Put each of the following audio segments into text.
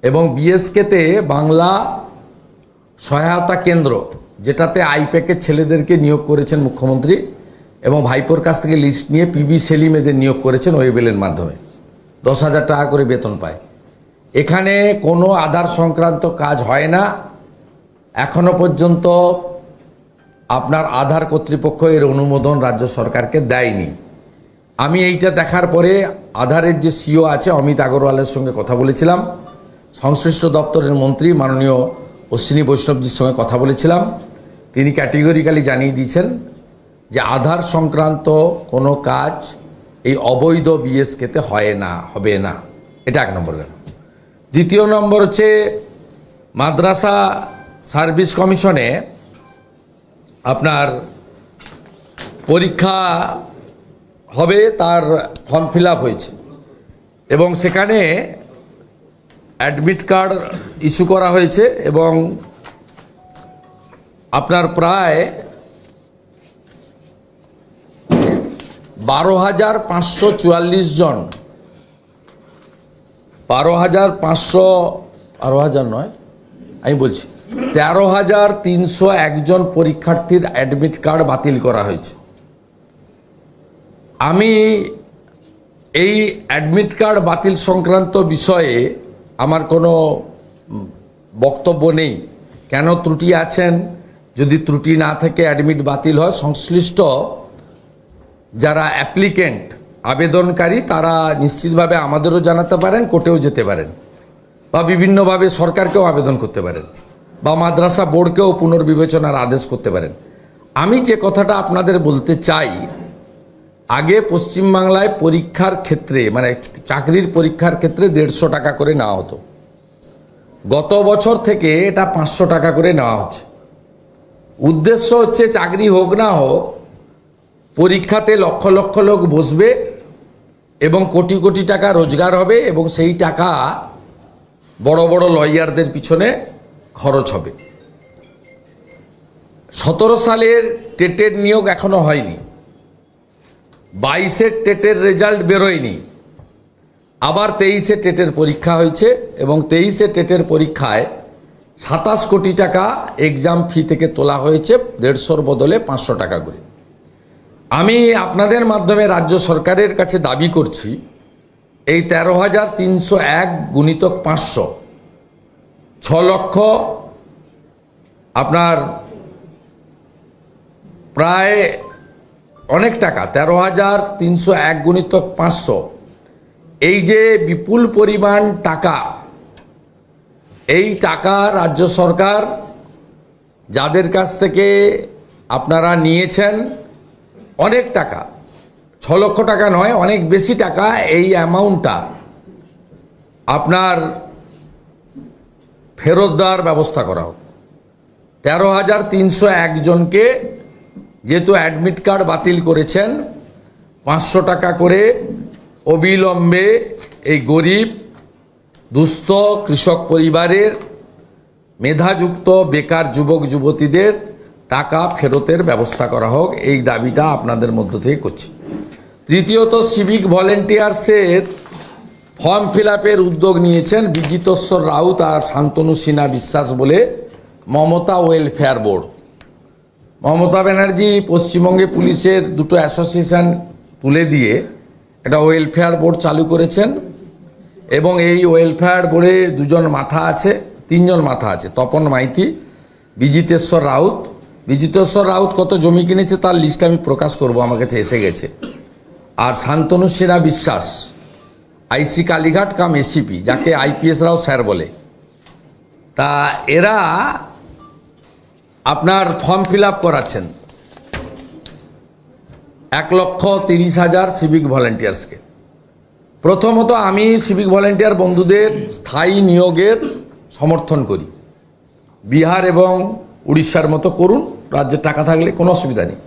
এবং বিএসকেতে বাংলা সহায়তা কেন্দ্র, যেটাতে আইপ্যাকের ছেলেদেরকে নিয়োগ করেছেন মুখ্যমন্ত্রী এবং ভাইপোর কাছ থেকে লিস্ট নিয়ে পিবি সেলিম এদের নিয়োগ করেছেন ওয়েবেলের মাধ্যমে, 10,000 টাকা করে বেতন পায়। এখানে কোনো আধার সংক্রান্ত কাজ হয় না, এখনো পর্যন্ত আপনার আধার কর্তৃপক্ষ এর অনুমোদন রাজ্য সরকারকে দেয়নি। আমি এইটা দেখার পরে আধারের যে সিও আছে অমিত আগরওয়ালের সঙ্গে কথা বলেছিলাম, সংশ্লিষ্ট দপ্তরের মন্ত্রী মাননীয় অশ্বিনী বৈষ্ণবজির সঙ্গে কথা বলেছিলাম। তিনি ক্যাটেগরিক্যালি জানিয়ে দিয়েছেন যে আধার সংক্রান্ত কোনো কাজ এই অবৈধ বিএসকেতে হয় না, হবে না। এটা 1 নম্বর গেল। দ্বিতীয় নম্বর হচ্ছে মাদ্রাসা সার্ভিস কমিশনে আপনার পরীক্ষা হবে, তার ফর্ম ফিল আপ হয়েছে এবং সেখানে অ্যাডমিট কার্ড ইস্যু করা হয়েছে এবং আপনার প্রায় 12,544 জন, 12,500 নয়, আমি বলছি 13,301 জন পরীক্ষার্থীর অ্যাডমিট কার্ড বাতিল করা হয়েছে। আমি এই অ্যাডমিট কার্ড বাতিল সংক্রান্ত বিষয়ে আমার কোনো বক্তব্য নেই। কেন ত্রুটি আছেন, যদি ত্রুটি না থেকে অ্যাডমিট বাতিল হয়, সংশ্লিষ্ট যারা অ্যাপ্লিকেন্ট আবেদনকারী তারা নিশ্চিতভাবে আমাদেরও জানাতে পারেন, কোর্টেও যেতে পারেন বা বিভিন্নভাবে সরকারকেও আবেদন করতে পারেন বা মাদ্রাসা বোর্ডকেও পুনর্বিবেচনার আদেশ করতে পারেন। আমি যে কথাটা আপনাদের বলতে চাই, আগে পশ্চিমবাংলায় পরীক্ষার ক্ষেত্রে মানে চাকরির পরীক্ষার ক্ষেত্রে 150 টাকা করে নেওয়া হতো। গত বছর থেকে এটা 500 টাকা করে নেওয়া হচ্ছে। উদ্দেশ্য হচ্ছে চাকরি হোক না হোক, পরীক্ষাতে লক্ষ লক্ষ লোক বসবে এবং কোটি কোটি টাকা রোজগার হবে এবং সেই টাকা বড় বড় লয়ারদের পিছনে খরচ হবে। 17 সালের টেটের নিয়োগ এখনো হয়নি, 22-এর টেটের রেজাল্ট বেরোয়নি, আবার 23-এ টেটের পরীক্ষা হয়েছে এবং 23-এ টেটের পরীক্ষায় 27 কোটি টাকা এক্সাম ফি থেকে তোলা হয়েছে, 150-র বদলে 500 টাকা করে। আমি আপনাদের মাধ্যমে রাজ্য সরকারের কাছে দাবি করছি, এই 13,301 গুণিতক 500, 6 লক্ষ আপনার প্রায় অনেক টাকা, 13,301 গুণিতক 500, এই যে বিপুল পরিমাণ টাকা, এই টাকা রাজ্য সরকার যাদের কাছ থেকে আপনারা নিয়েছেন, অনেক টাকা, 6 লক্ষ টাকা নয়, অনেক বেশি টাকা, এই অ্যামাউন্টটা আপনার ফেরত দেওয়ার ব্যবস্থা করা হোক। 13,301 জনকে যেহেতু অ্যাডমিট কার্ড বাতিল করেছেন, 500 টাকা করে অবিলম্বে এই গরিব দুস্থ কৃষক পরিবারের মেধাযুক্ত বেকার যুবক যুবতীদের টাকা ফেরতের ব্যবস্থা করা হোক, এই দাবিটা আপনাদের মধ্য থেকে করছি। তৃতীয়ত, সিভিক ভলেন্টিয়ার্সের ফর্ম ফিল আপের উদ্যোগ নিয়েছেন বিজিতেশ্বর রাউত আর শান্তনু সিনহা বিশ্বাস বলে মমতা ওয়েলফেয়ার বোর্ড। মমতা ব্যানার্জি পশ্চিমবঙ্গে পুলিশের দুটো অ্যাসোসিয়েশন তুলে দিয়ে একটা ওয়েলফেয়ার বোর্ড চালু করেছেন এবং এই ওয়েলফেয়ার বোর্ডে 2 জন মাথা আছে, 3 জন মাথা আছে, তপন মাইতি, বিজিতেশ্বর রাউত। বিজিতেশ্বর রাউত কত জমি কিনেছে তার লিস্ট আমি প্রকাশ করব, আমার কাছে এসে গেছে। আর শান্তনু সিনহা বিশ্বাস আইসি কালীঘাট কাম এসিপি, যাকে আইপিএসরাও স্যার বলে। তা এরা আপনার ফর্ম ফিল আপ করাচ্ছেন 1,30,000 সিভিক ভলেন্টিয়ার্সকে। প্রথমত আমি সিভিক ভলেন্টিয়ার বন্ধুদের স্থায়ী নিয়োগের সমর্থন করি। বিহার এবং উড়িষ্যার মতো করুন, রাজ্যের টাকা থাকলে কোনো অসুবিধা নেই।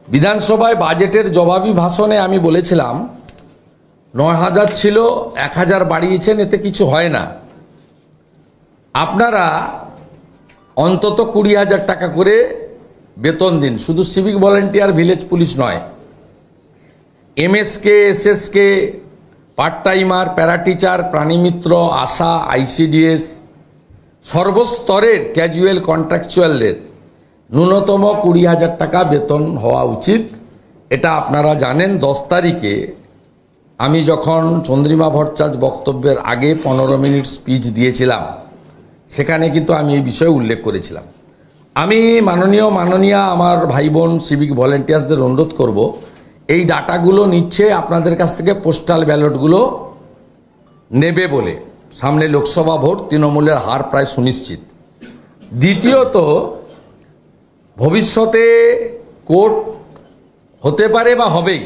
বিধানসভায় বাজেটের জবাবি ভাষণে আমি বলেছিলাম 9,000 ছিল, 1,000 বাড়িয়েছেন, এতে কিছু হয় না। আপনারা অন্তত 20,000 টাকা করে বেতন দিন, শুধু সিভিক ভলেন্টিয়ার ভিলেজ পুলিশ নয়, MSK, SSK part timer, para teacher, প্রাণীমিত্র, আশা, আইসিডিএস সর্বস্তরের ক্যাজুয়াল কন্ট্রাকচুয়ালদের ন্যূনতম 20,000 টাকা বেতন হওয়া উচিত। এটা আপনারা জানেন। 10 তারিখে আমি যখন চন্দ্রিমা ভট্টাচার্য বক্তব্যের আগে 15 মিনিট স্পিচ দিয়েছিলাম, সেখানে কিন্তু আমি এই বিষয়ে উল্লেখ করেছিলাম। আমি মাননীয়া আমার ভাই বোন সিভিক ভলেন্টিয়ার্সদের অনুরোধ করব, এই ডাটাগুলো নিচ্ছে আপনাদের কাছ থেকে, পোস্টাল ব্যালটগুলো নেবে বলে। সামনে লোকসভা ভোট, তৃণমূলের হার প্রায় সুনিশ্চিত। দ্বিতীয়ত, ভবিষ্যতে কোর্ট হতে পারে বা হবেই,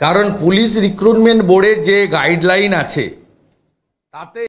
কারণ পুলিশ রিক্রুটমেন্ট বোর্ডের যে গাইডলাইন আছে তাতে